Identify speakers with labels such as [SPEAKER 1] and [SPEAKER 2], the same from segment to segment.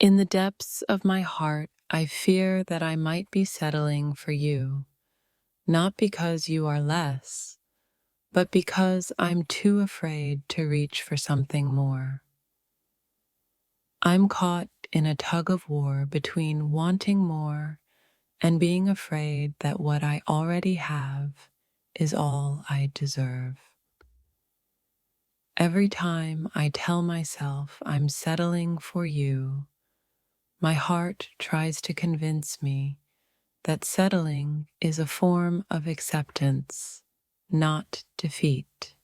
[SPEAKER 1] In the depths of my heart, I fear that I might be settling for you, not because you are less, but because I'm too afraid to reach for something more. I'm caught in a tug of war between wanting more and being afraid that what I already have is all I deserve. Every time I tell myself I'm settling for you, my heart tries to convince me that settling is a form of acceptance, not defeat.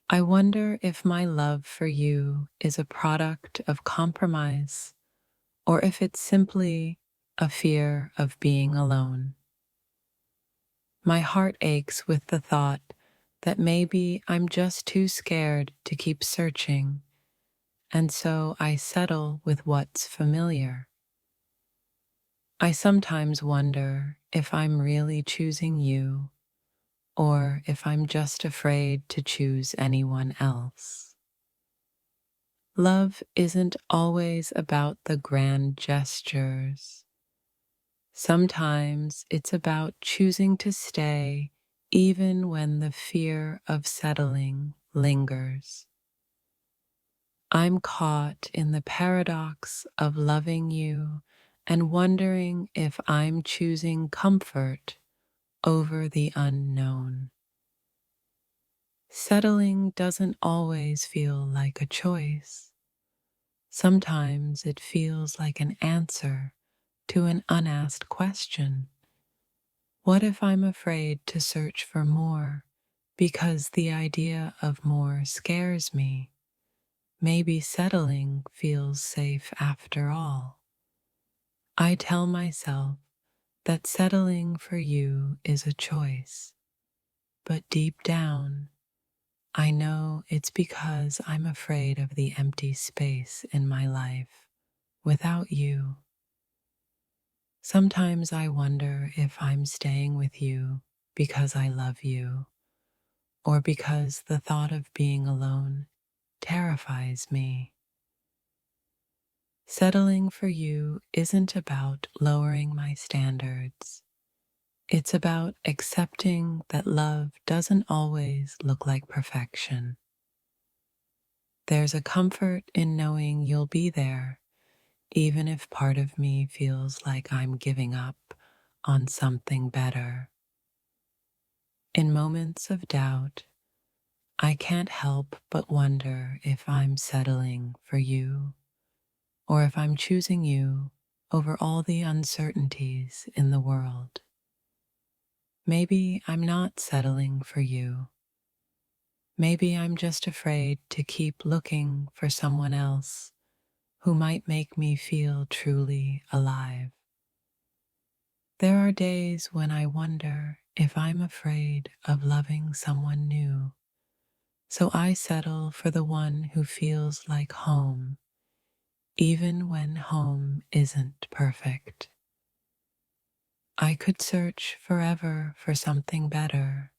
[SPEAKER 1] I wonder if my love for you is a product of compromise or if it's simply a fear of being alone. My heart aches with the thought that maybe I'm just too scared to keep searching, and so I settle with what's familiar. I sometimes wonder if I'm really choosing you or if I'm just afraid to choose anyone else. Love isn't always about the grand gestures. Sometimes it's about choosing to stay even when the fear of settling lingers. I'm caught in the paradox of loving you and wondering if I'm choosing comfort over the unknown. Settling doesn't always feel like a choice. Sometimes it feels like an answer to an unasked question. What if I'm afraid to search for more because the idea of more scares me? Maybe settling feels safe after all. I tell myself that settling for you is a choice, but deep down, I know it's because I'm afraid of the empty space in my life without you. Sometimes I wonder if I'm staying with you because I love you, or because the thought of being alone terrifies me. Settling for you isn't about lowering my standards. It's about accepting that love doesn't always look like perfection. There's a comfort in knowing you'll be there, even if part of me feels like I'm giving up on something better. In moments of doubt, I can't help but wonder if I'm settling for you, or if I'm choosing you over all the uncertainties in the world. Maybe I'm not settling for you. Maybe I'm just afraid to keep looking for someone else who might make me feel truly alive. There are days when I wonder if I'm afraid of loving someone new, so I settle for the one who feels like home, even when home isn't perfect. I could search forever for something better,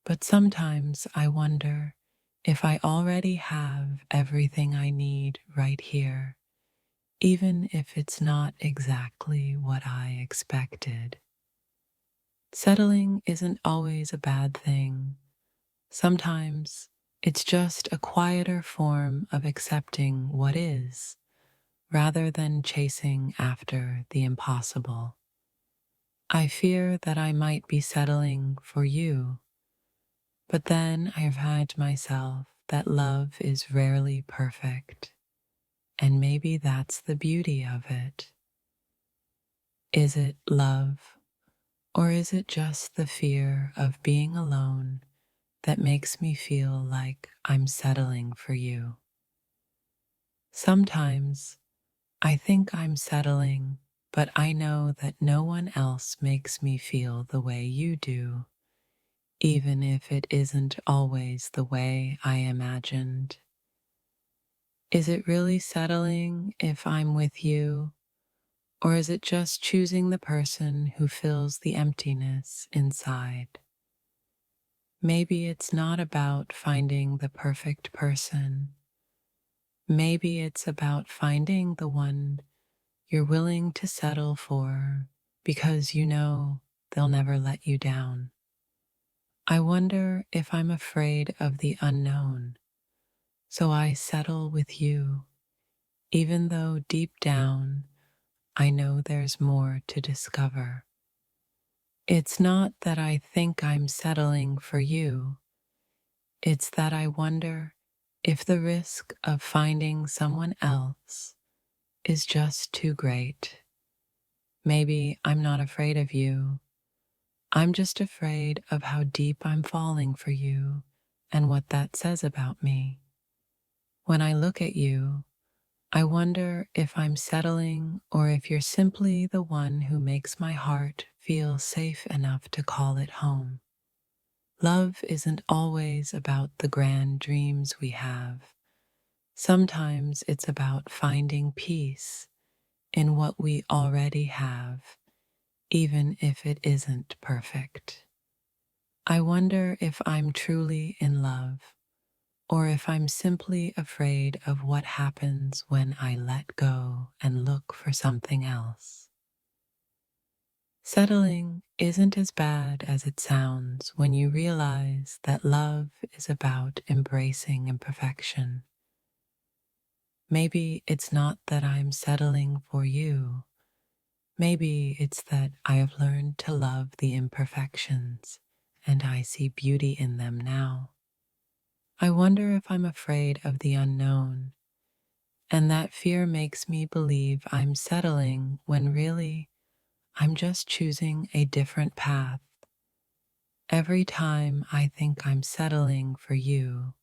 [SPEAKER 1] but sometimes I wonder if I already have everything I need right here, even if it's not exactly what I expected. Settling isn't always a bad thing. Sometimes it's just a quieter form of accepting what is, rather than chasing after the impossible. I fear that I might be settling for you, but then I remind myself that love is rarely perfect, and maybe that's the beauty of it. Is it love, or is it just the fear of being alone that makes me feel like I'm settling for you? Sometimes I think I'm settling, but I know that no one else makes me feel the way you do, even if it isn't always the way I imagined. Is it really settling if I'm with you, or is it just choosing the person who fills the emptiness inside? Maybe it's not about finding the perfect person. Maybe it's about finding the one you're willing to settle for because you know they'll never let you down. I wonder if I'm afraid of the unknown, so I settle with you, even though deep down I know there's more to discover. It's not that I think I'm settling for you, it's that I wonder if the risk of finding someone else is just too great. Maybe I'm not afraid of you. I'm just afraid of how deep I'm falling for you and what that says about me. When I look at you, I wonder if I'm settling or if you're simply the one who makes my heart feel safe enough to call it home. Love isn't always about the grand dreams we have. Sometimes it's about finding peace in what we already have, even if it isn't perfect. I wonder if I'm truly in love, or if I'm simply afraid of what happens when I let go and look for something else. Settling isn't as bad as it sounds when you realize that love is about embracing imperfection. Maybe it's not that I'm settling for you. Maybe it's that I have learned to love the imperfections and I see beauty in them now. I wonder if I'm afraid of the unknown, and that fear makes me believe I'm settling when really I'm just choosing a different path. Every time I think I'm settling for you,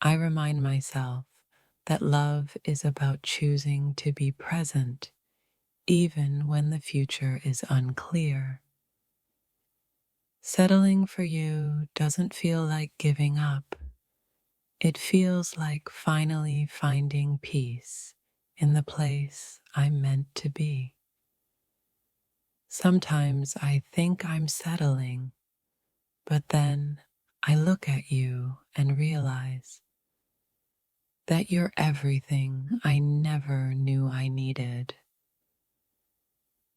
[SPEAKER 1] I remind myself that love is about choosing to be present even when the future is unclear. Settling for you doesn't feel like giving up. It feels like finally finding peace in the place I'm meant to be. Sometimes I think I'm settling, but then I look at you and realize that you're everything I never knew I needed.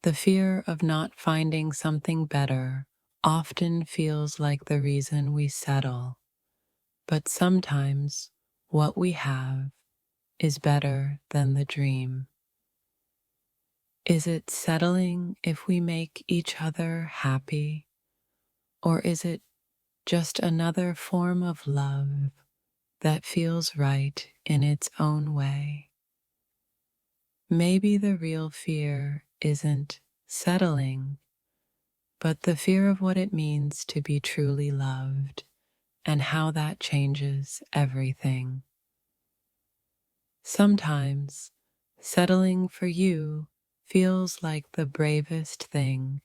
[SPEAKER 1] The fear of not finding something better often feels like the reason we settle, but sometimes what we have is better than the dream. Is it settling if we make each other happy, or is it just another form of love that feels right in its own way? Maybe the real fear isn't settling, but the fear of what it means to be truly loved and how that changes everything. Sometimes settling for you feels like the bravest thing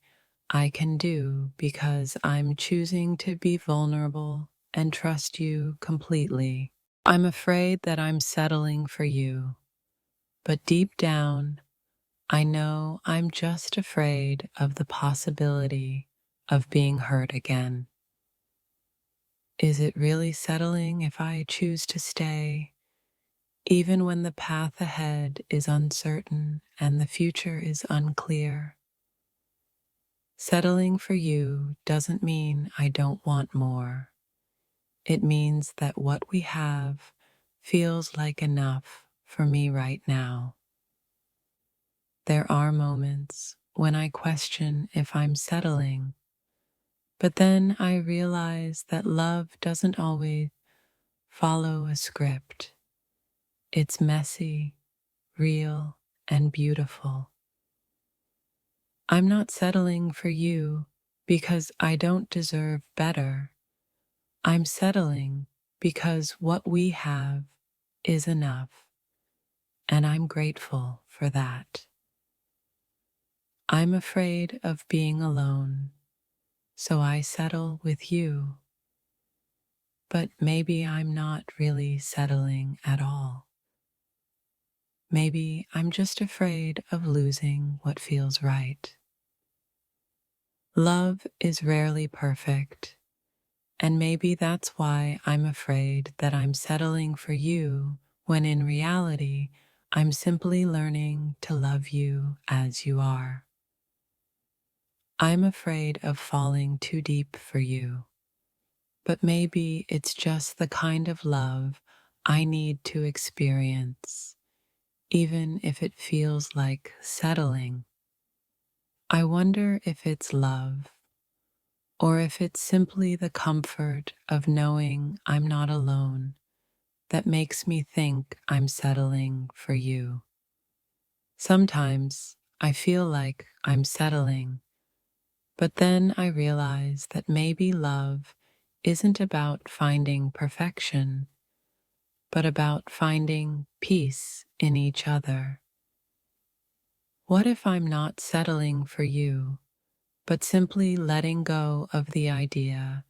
[SPEAKER 1] I can do because I'm choosing to be vulnerable and trust you completely. I'm afraid that I'm settling for you, but deep down, I know I'm just afraid of the possibility of being hurt again. Is it really settling if I choose to stay, even when the path ahead is uncertain and the future is unclear? Settling for you doesn't mean I don't want more. It means that what we have feels like enough for me right now. There are moments when I question if I'm settling, but then I realize that love doesn't always follow a script. It's messy, real, and beautiful. I'm not settling for you because I don't deserve better. I'm settling because what we have is enough, and I'm grateful for that. I'm afraid of being alone, so I settle with you. But maybe I'm not really settling at all. Maybe I'm just afraid of losing what feels right. Love is rarely perfect, and maybe that's why I'm afraid that I'm settling for you when in reality, I'm simply learning to love you as you are. I'm afraid of falling too deep for you, but maybe it's just the kind of love I need to experience, even if it feels like settling. I wonder if it's love, or if it's simply the comfort of knowing I'm not alone that makes me think I'm settling for you. Sometimes I feel like I'm settling, but then I realize that maybe love isn't about finding perfection, but about finding peace in each other. What if I'm not settling for you, but simply letting go of the idea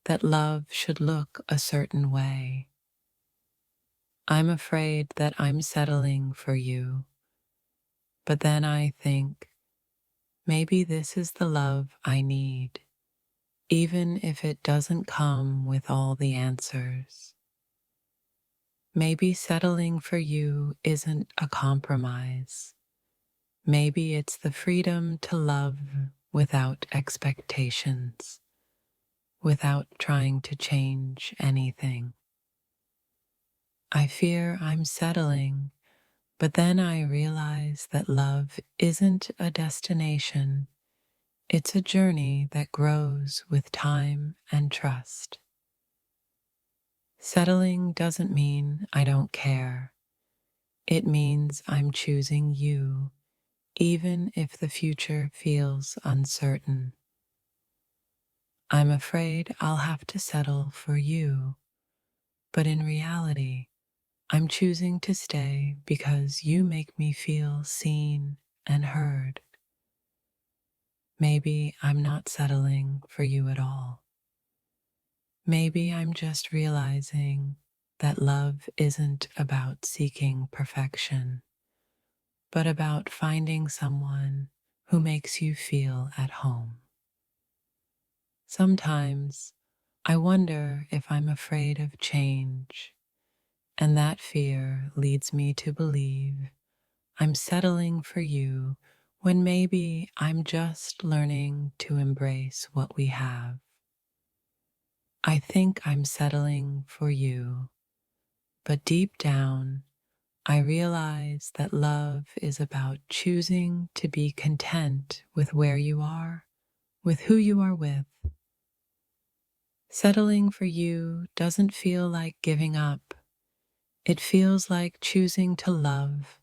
[SPEAKER 1] that love should look a certain way? I'm afraid that I'm settling for you, but then I think maybe this is the love I need, even if it doesn't come with all the answers. Maybe settling for you isn't a compromise. Maybe it's the freedom to love without expectations, without trying to change anything. I fear I'm settling, but then I realize that love isn't a destination. It's a journey that grows with time and trust. Settling doesn't mean I don't care. It means I'm choosing you, even if the future feels uncertain. I'm afraid I'll have to settle for you, but in reality, I'm choosing to stay because you make me feel seen and heard. Maybe I'm not settling for you at all. Maybe I'm just realizing that love isn't about seeking perfection, but about finding someone who makes you feel at home. Sometimes I wonder if I'm afraid of change, and that fear leads me to believe I'm settling for you when maybe I'm just learning to embrace what we have. I think I'm settling for you, but deep down, I realize that love is about choosing to be content with where you are, with who you are with. Settling for you doesn't feel like giving up. It feels like choosing to love,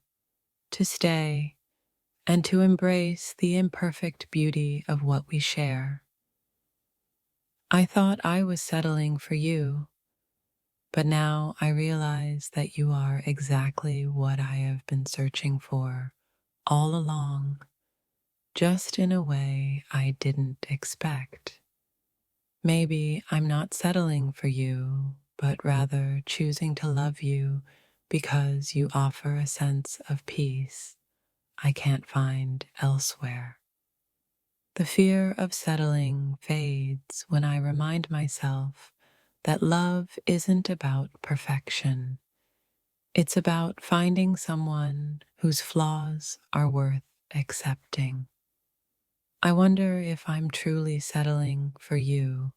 [SPEAKER 1] to stay, and to embrace the imperfect beauty of what we share. I thought I was settling for you, but now I realize that you are exactly what I have been searching for all along, just in a way I didn't expect. Maybe I'm not settling for you, but rather choosing to love you because you offer a sense of peace I can't find elsewhere. The fear of settling fades when I remind myself that love isn't about perfection. It's about finding someone whose flaws are worth accepting. I wonder if I'm truly settling for you,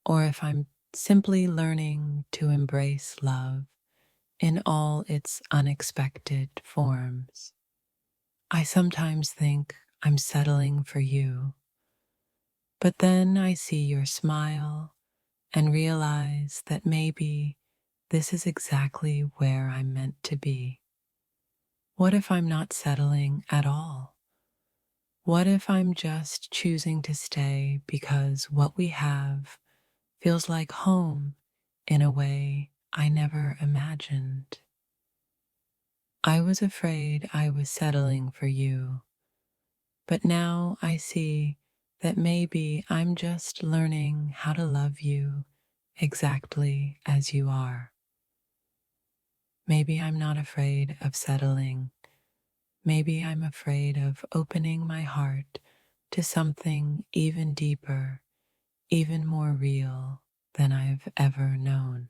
[SPEAKER 1] or if I'm simply learning to embrace love in all its unexpected forms. I sometimes think I'm settling for you, but then I see your smile and realize that maybe this is exactly where I'm meant to be. What if I'm not settling at all? What if I'm just choosing to stay because what we have feels like home in a way I never imagined? I was afraid I was settling for you, but now I see that maybe I'm just learning how to love you exactly as you are. Maybe I'm not afraid of settling. Maybe I'm afraid of opening my heart to something even deeper, even more real than I've ever known.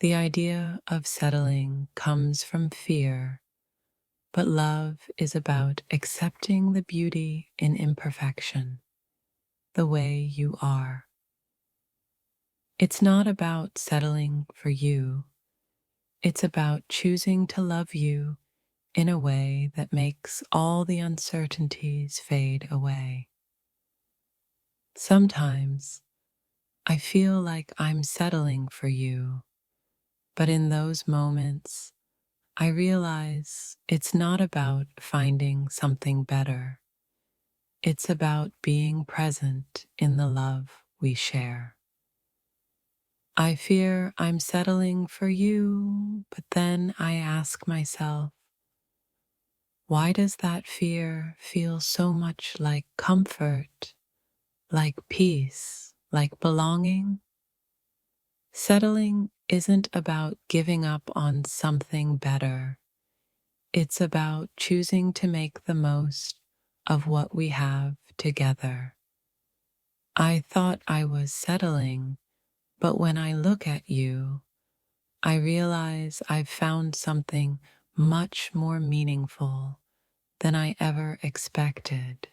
[SPEAKER 1] The idea of settling comes from fear, but love is about accepting the beauty in imperfection, the way you are. It's not about settling for you, it's about choosing to love you in a way that makes all the uncertainties fade away. Sometimes I feel like I'm settling for you, but in those moments, I realize it's not about finding something better. It's about being present in the love we share. I fear I'm settling for you, but then I ask myself, why does that fear feel so much like comfort, like peace, like belonging? Settling isn't about giving up on something better. It's about choosing to make the most of what we have together. I thought I was settling, but when I look at you, I realize I've found something much more meaningful than I ever expected.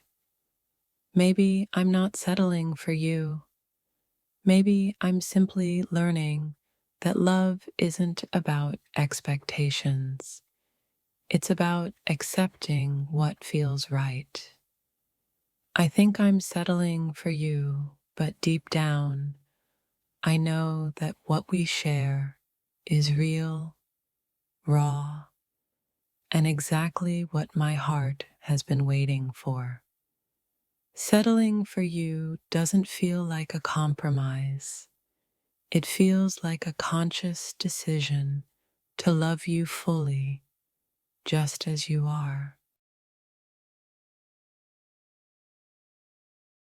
[SPEAKER 1] Maybe I'm not settling for you. Maybe I'm simply learning that love isn't about expectations. It's about accepting what feels right. I think I'm settling for you, but deep down, I know that what we share is real, raw, and exactly what my heart has been waiting for. Settling for you doesn't feel like a compromise. It feels like a conscious decision to love you fully, just as you are.